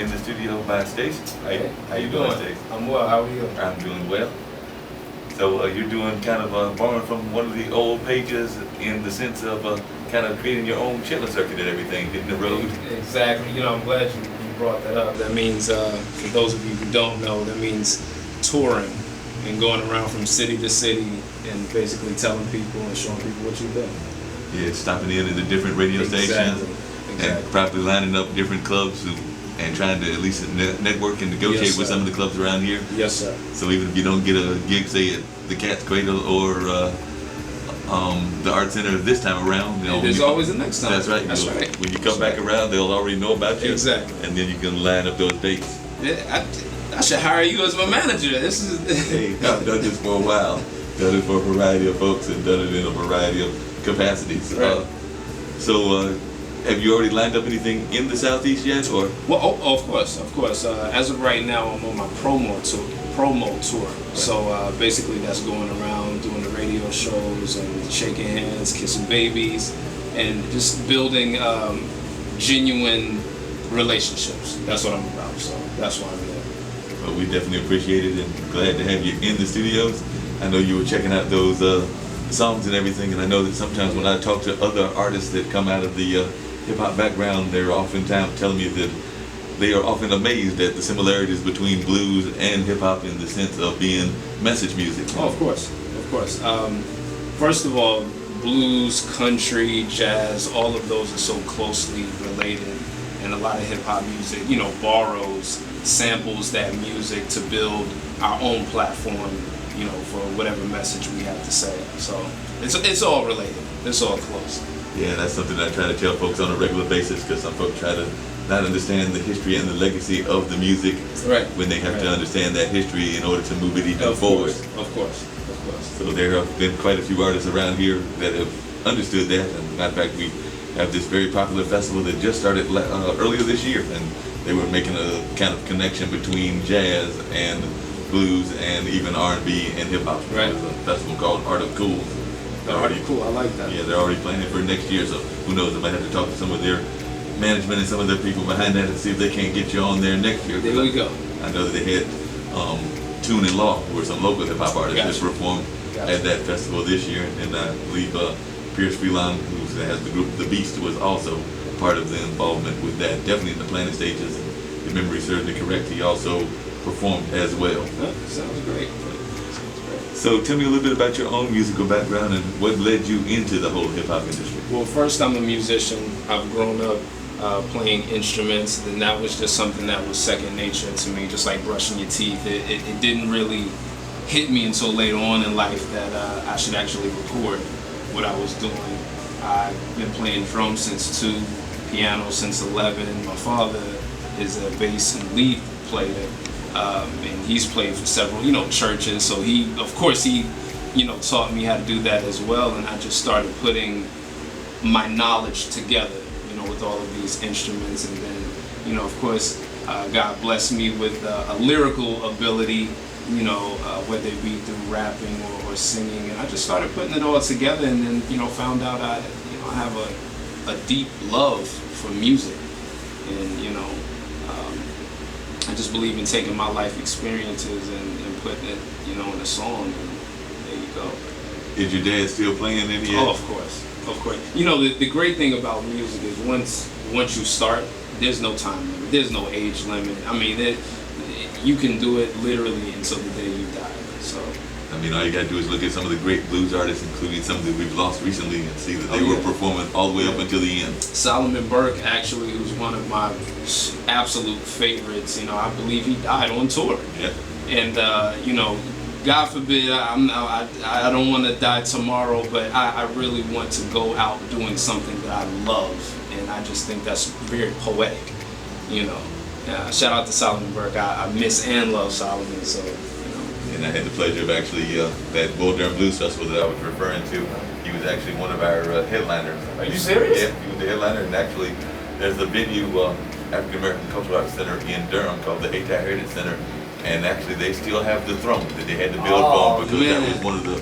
in the studio by STACE. How you doing? STACE? I'm well. How are you? I'm doing well. So you're doing kind of borrowing from one of the old pages in the sense of kind of creating your own chiller circuit and everything, hitting the road. Exactly. You know, I'm glad you brought that up. That means, for those of you who don't know, that means touring and going around from city to city and basically telling people and showing people what you've done. Yeah, stopping in at the different radio stations and probably lining up different clubs and trying to at least network and negotiate with some of the clubs around here. Yes, sir. So even if you don't get a gig, say at the Cat's Cradle or the Art Center this time around, you know, there's always the next time. That's right. That's right. When you come back around, they'll already know about you. Exactly. And then you can line up those dates. Yeah, I should hire you as my manager. This is. Hey, I've done this for a while. Done it for a variety of folks and done it in a variety of capacities. Right. Have you already lined up anything in the Southeast yet, or? Well, of course. As of right now, I'm on my promo tour. Right. So basically, that's going around doing the radio shows and shaking hands, kissing babies, and just building genuine relationships. That's what I'm about. So that's why I'm there. Well, we definitely appreciate it and glad to have you in the studios. I know you were checking out those songs and everything, and I know that sometimes when I talk to other artists that come out of the hip-hop background, they're oftentimes telling me that they are often amazed at the similarities between blues and hip-hop in the sense of being message music. Oh, of course. First of all, blues, country, jazz, all of those are so closely related, and a lot of hip-hop music, you know, borrows, samples that music to build our own platform, you know, for whatever message we have to say. So it's all related. It's all close. Yeah, that's something I try to tell folks on a regular basis, because some folks try to not understand the history and the legacy of the music when they have to understand that history in order to move it even forward. Of course. So there have been quite a few artists around here that have understood that. And matter of fact, we have this very popular festival that just started earlier this year, and they were making a kind of connection between jazz and blues and even R&B and hip hop. Right. There's a festival called Art of Cool. Cool, I like that. Yeah, they're already planning for next year, so who knows, I might have to talk to some of their management and some of their people behind that and see if they can't get you on there next year. There we go. I know that they had Tune and Law, who were some local hip hop artists that performed at that festival this year, and I believe Pierce Freelon, who has the group The Beast, was also part of the involvement with that, definitely in the planning stages. If memory serves me correct, he also performed as well. Sounds great. So tell me a little bit about your own musical background and what led you into the whole hip-hop industry. Well, first, I'm a musician. I've grown up playing instruments, and that was just something that was second nature to me, just like brushing your teeth. It didn't really hit me until later on in life that I should actually record what I was doing. I've been playing drums since 2, piano since 11. My father is a bass and lead player. And he's played for several, churches. So he taught me how to do that as well. And I just started putting my knowledge together, with all of these instruments. And then, of course, God blessed me with a lyrical ability, whether it be through rapping or singing. And I just started putting it all together, and then, found out I have a deep love for music. And, I just believe in taking my life experiences and putting it, in a song, and there you go. Is your dad still playing any? Oh, of course. The great thing about music is once you start, there's no time limit, there's no age limit. I mean, you can do it literally until the day you die. So. I mean, all you gotta do is look at some of the great blues artists, including some that we've lost recently, and see that they were performing all the way up until the end. Solomon Burke, actually, who's one of my absolute favorites. I believe he died on tour. Yeah. And God forbid, I don't want to die tomorrow, but I really want to go out doing something that I love, and I just think that's very poetic. Shout out to Solomon Burke. I miss and love Solomon, so. And I had the pleasure of actually, that Bull Durham Blues Festival that I was referring to, he was actually one of our headliners. Are you serious? Yeah, he was the headliner, and actually there's a venue, African American Cultural Arts Center in Durham called the ATI Heritage Center, and actually they still have the throne that they had to build for him, because that was one of the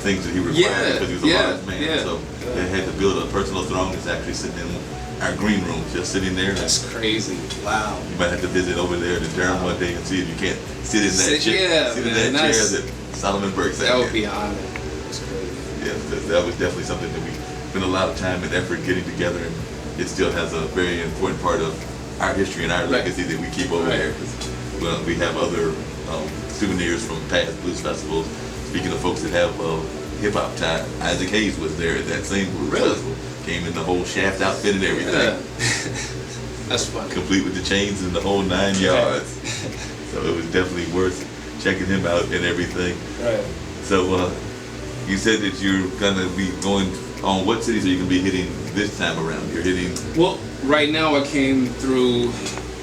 things that he required because he was a large man. Yeah. So they had to build a personal throne that's actually sitting in our green room, just sitting there. That's crazy. Wow. You might have to visit over there to Durham one day and see if you can't sit in that chair that Solomon Burke sat in. That would be an honor. That's crazy. Yeah, that was definitely something that we spent a lot of time and effort getting together, and it still has a very important part of our history and our legacy that we keep over there. Well, we have other souvenirs from past blues festivals. Speaking of folks that have hip hop tie, Isaac Hayes was there at that same blues festival. Came in the whole shaft outfit and everything. Yeah. That's funny. Complete with the chains and the whole 9 yards. So it was definitely worth checking him out and everything. Right. So you said that you're gonna be going on what cities are you gonna be hitting this time around? You're hitting. Well, right now I came through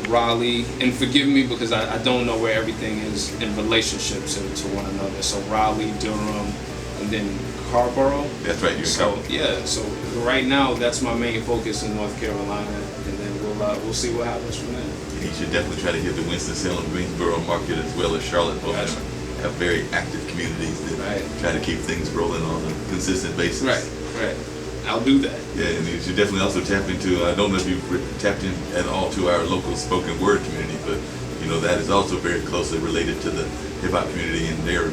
Raleigh, and forgive me because I don't know where everything is in relationship to one another. So Raleigh, Durham, and then Carrboro. That's right. You're so so right now that's my main focus in North Carolina, and then we'll see what happens from there. And you should definitely try to hit the Winston-Salem, Greensboro market as well as Charlotte. Both have very active communities that try to keep things rolling on a consistent basis. Right. I'll do that. Yeah, and you should definitely also tap into, I don't know if you've tapped in at all to our local spoken word community, but you know, that is also very closely related to the hip hop community, and they're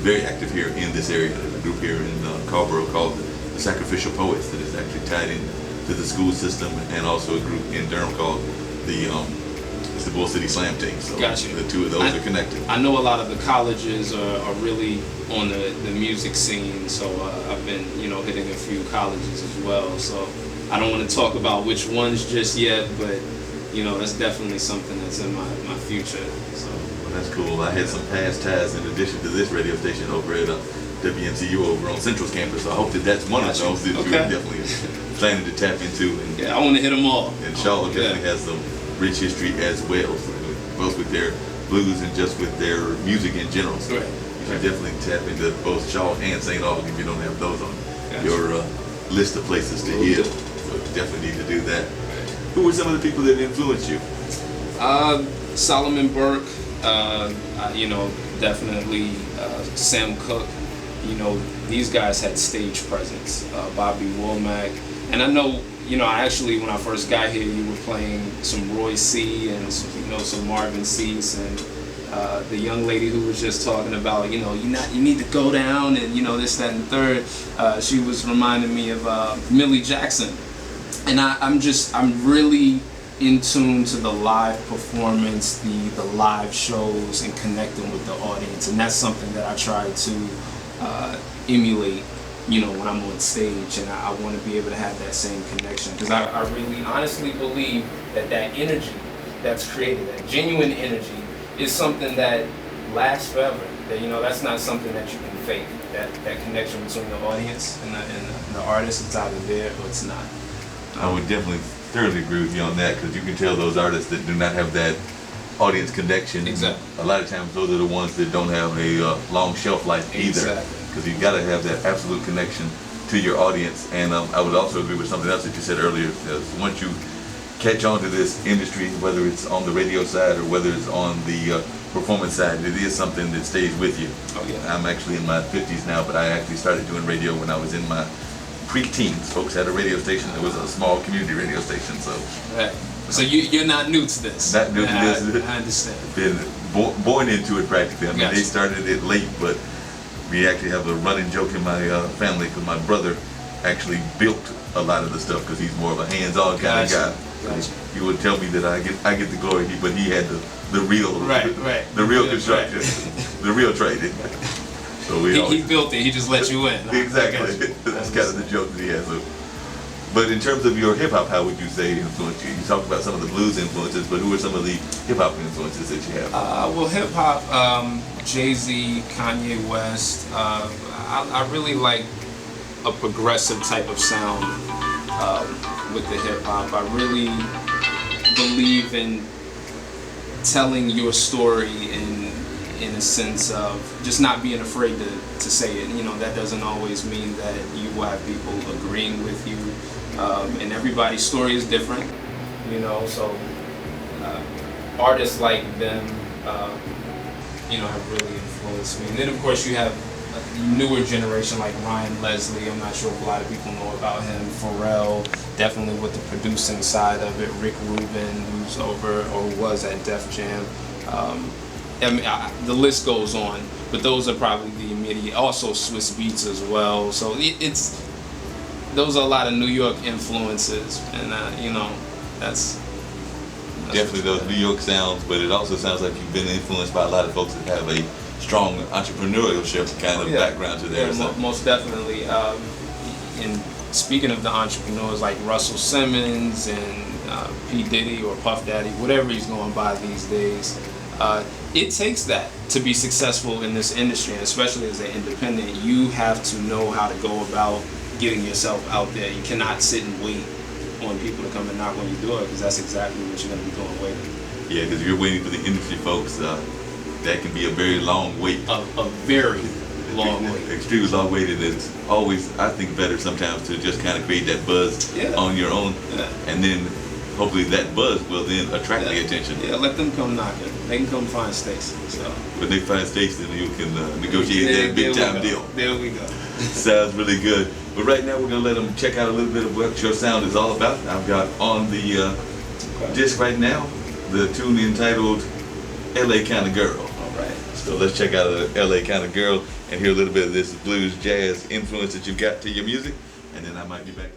very active here in this area. There's a group here in Carrboro called the Sacrificial Poets that is actually tied in to the school system, and also a group in Durham called it's the Bull City Slam Team. So the two of those are connected. I know a lot of the colleges are really on the music scene, so I've been hitting a few colleges as well. So I don't want to talk about which ones just yet, but that's definitely something that's in my future. So that's cool. I had some past ties in addition to this radio station over at WNCU over on Central's campus. So I hope that's one of those that you're definitely planning to tap into. And I want to hit them all. And Charlotte definitely has some rich history as well, so both with their blues and just with their music in general. So you should definitely tap into both Charlotte and St. Albans if you don't have those on your list of places to hit. So you definitely need to do that. Who were some of the people that influenced you? Solomon Burke, definitely Sam Cooke. These guys had stage presence. Bobby Womack, and I know, actually when I first got here, you were playing some Roy C. and some Marvin Cease, and the young lady who was just talking about, you need to go down, and this, that, and the third. She was reminding me of Millie Jackson, and I'm really in tune to the live performance, the live shows, and connecting with the audience, and that's something that I try to emulate, when I'm on stage, and I want to be able to have that same connection, because I really honestly believe that energy that's created, that genuine energy, is something that lasts forever. That that's not something that you can fake. That connection between the audience and the artist, it's either there or it's not. I would definitely thoroughly agree with you on that, because you can tell those artists that do not have that audience connection. Exactly. A lot of times those are the ones that don't have a long shelf life either. Because you got to have that absolute connection to your audience. And I would also agree with something else that you said earlier. Once you catch on to this industry, whether it's on the radio side or whether it's on the performance side, it is something that stays with you. Oh, yeah. I'm actually in my 50s now, but I actually started doing radio when I was in my pre-teens. Folks had a radio station that was a small community radio station. So you're not new to this. Not new to this. I understand. Been born into it practically. I mean, they started it late, but we actually have a running joke in my family, because my brother actually built a lot of the stuff, because he's more of a hands-on kind of guy. He would tell me that I get the glory, but he had the real the real construction, the real trade. So he built it. He just let you in. Exactly. That's kind of the joke that he has. But in terms of your hip hop, how would you say influenced you? You talked about some of the blues influences, but who are some of the hip hop influences that you have? Well, hip hop, Jay-Z, Kanye West. I really like a progressive type of sound with the hip hop. I really believe in telling your story in a sense of just not being afraid to say it. That doesn't always mean that you will have people agreeing with you. And everybody's story is different, so artists like them, have really influenced me. And then of course you have newer generation like Ryan Leslie. I'm not sure if a lot of people know about him. Pharrell, definitely with the producing side of it. Rick Rubin, who's over or was at Def Jam. I mean, the list goes on, but those are probably the immediate. Also, Swiss Beats as well. So those are a lot of New York influences, and you know, that's definitely those New York sounds. But it also sounds like you've been influenced by a lot of folks that have a strong entrepreneurship kind of background to their stuff. Most definitely. And speaking of the entrepreneurs like Russell Simmons and P. Diddy or Puff Daddy, whatever he's going by these days, it takes that to be successful in this industry, and especially as an independent, you have to know how to go about getting yourself out there. You cannot sit and wait on people to come and knock on your door, because that's exactly what you're going to be doing, waiting. Yeah, because if you're waiting for the industry folks, that can be a very long wait. A very long wait. Extremely long wait, and it's always, I think, better sometimes to just kind of create that buzz on your own, and then hopefully that buzz will then attract the attention. Yeah, let them come knocking. They can come find STACE. So when they find STACE, then you can negotiate that big time deal. There we go. Sounds really good. But right now we're gonna let them check out a little bit of what your sound is all about. I've got on the disc right now the tune entitled "LA Kinda Girl." All right. So let's check out "LA Kinda Girl" and hear a little bit of this blues jazz influence that you've got to your music, and then I might be back.